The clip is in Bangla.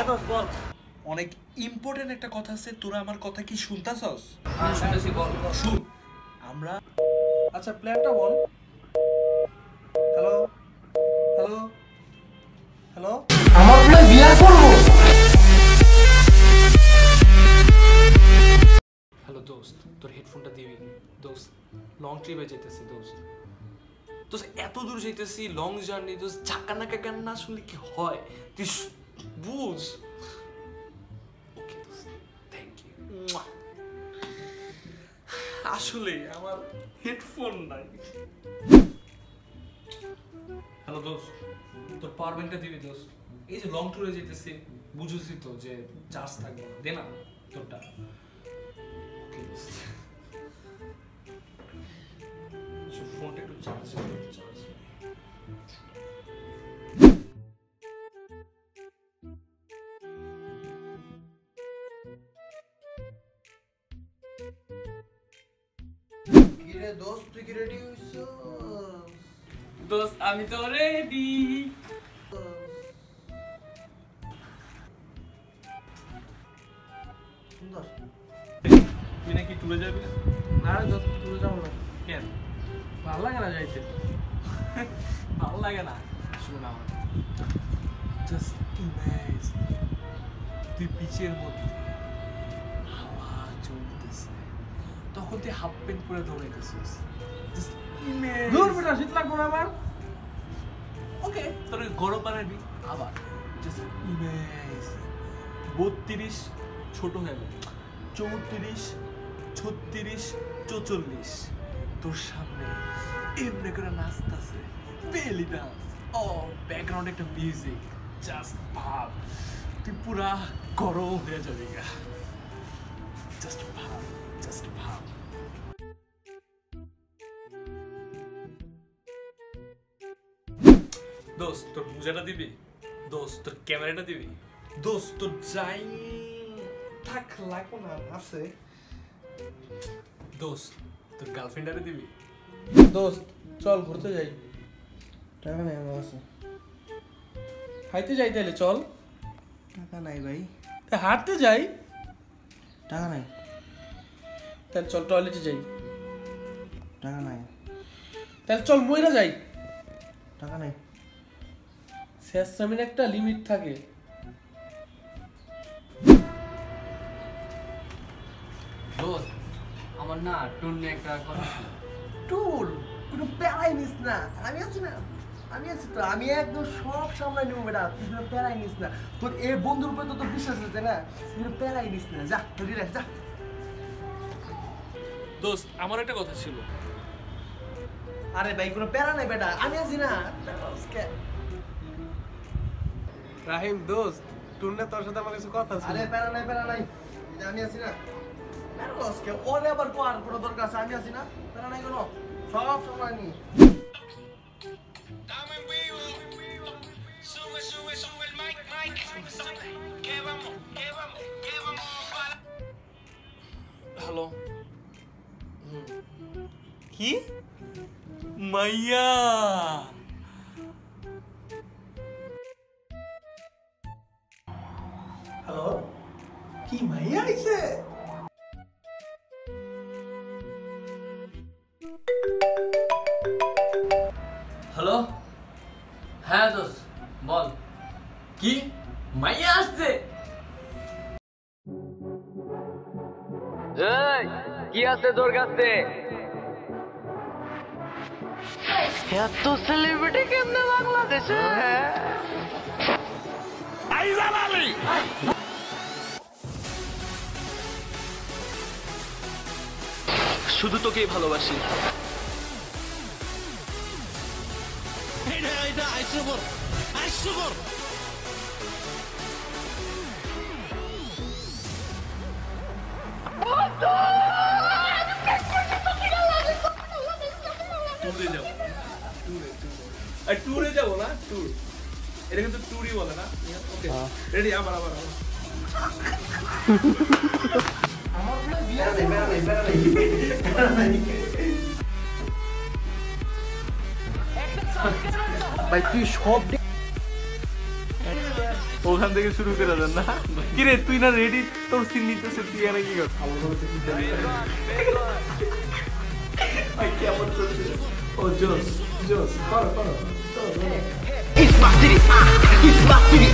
হ্যাঁ দোস্ত বল। অনেক ইম্পর্টেন্ট একটা কথা আছে, তোরা আমার কথা কি শুনতাছস? হ্যাঁ শুনতেছি, বল। শুন, আমরা আচ্ছা প্ল্যানটা বল। হ্যালো হ্যালো হ্যালো, আমার প্ল্যান বিয়ে করব। হ্যালো দোস্ত, তোর হেডফোনটা দিবি দোস্ত। লং ট্রিপে যেতেছি দোস্ত। দোস্ত এত দূর যেতেছি, লং জার্নি দোস্ত। ঝাক্কা নাকা গান না শুনলে কি হয় তুই বুঝ। ওকে দোস্ত, থ্যাংক ইউ। আসলে আমার হেডফোন নাই। হ্যালো দোস্ত, তোর পাওয়ার ব্যাংকটা দিবি দোস্ত। এই যে লং ট্যুরে যেতেছি, বুঝেছি তো যে চার্জ থাকবে না, দে না তোরটা। ওকে দোস্ত, ফোনটা একটু চার্জ কিরে দোস্ত, তুই কি রেডি হইছস? দোস্ত আমি তো রেডি। সুন্দর। তুই নাকি ট্যুরে যাবি? না রে দোস্ত, তুই যাবো না। কেন? ভালো লাগে না যাইতে। ভালো লাগে না? শোন আমার, জাস্ট ইমেজ, তুই পিচের মধ্যে হাওয়া চলতেছে, তখন তুই হাফ প্যান্ট পরে দৌড়াইতেছিস। Just image. দূর বেটা, শীত লাগবো না আমার। ওকে, তোর গরম বানাবি আবার। জাস্ট ইমেজ, 32 ছোট হয়ে গেল, 34, 36, 44 তোর সামনে এমনি করে নাচতেছে, বেলি ডান্স। ও ব্যাকগ্রাউন্ডে একটা মিউজিক, জাস্ট ভাব তুই পুরা গরম হয়ে যাবি গা। জাস্ট ভাব, জাস্ট ভাব। দোস্ত তোর মোজাটা দিবি, দোস্ত তোর ক্যামেরাটা দিবি, দোস্ত তোর যাই থাক লাগবো না, আছে। দোস্ত তোর গার্লফ্রেন্ডারে দিবি। দোস্ত চল ঘুরতে যাই। টাকা নাই আমার কাছে। হাইতে যাই তাহলে চল। টাকা নাই ভাই। হাঁটতে যাই টাকা নাই। তাহলে চল টয়লেটে যাই। টাকা নাই। তাহলে চল মইরা যাই। টাকা নাই। শেষরামির একটা লিমিট থাকে। দোস্ত আমার না টুন নিয়ে একটা কথা ছিল। টুল কোনো প্যারাই নিস না, আমি আছি না, আমি আছি তো। আমি একদম সব সামলাই নেবো বেটা, তুই কোনো প্যারাই নিস না। তোর এই বন্ধুর উপরে তো তোর বিশ্বাস আছে না, তুই কোনো প্যারাই নিস না। যা রেডি রাখ, যা। দোস্ত আমার একটা কথা ছিল। আরে ভাই কোনো প্যারা নাই বেটা, আমি আছি না। রাহিম দোস্ত, টুন্নে তোর সাথে আমার কিছু কথা ছিল। আরে প্যারা নাই, প্যারা নাই, আমি আছি না। প্যারালসকে ওরে আবার কোয়ার কোনো দরকার আছে? আমি আছি না, প্যারা নাই কোনো, সব সময় নি। হ্যালো, কি মাইয়া? হ্যালো, কি মাইয়া আইছে? হ্যালো, হ্যাঁ দোস্ত বল। কি মাইয়া আসছে? এই কি আছে তোর কাছে? এত সেলিব্রিটি কেমনে বাংলাদেশে? আইজান আলী শুধু তোকেই ভালোবাসি। ট্যুরে যাবো, ট্যুরে যাবো না, ট্যুর। এটা কিন্তু ট্যুরই বলে না। ওকে রেডি, আবার আবার আবার। ভাই তুই সব ওখান থেকে শুরু করে দেন না কিরে তুই না রেডি তোর সিন নিতেছে তুই আর কি কর কেমন চলছে ও জোস জোস করো করো It's my city, it's my city,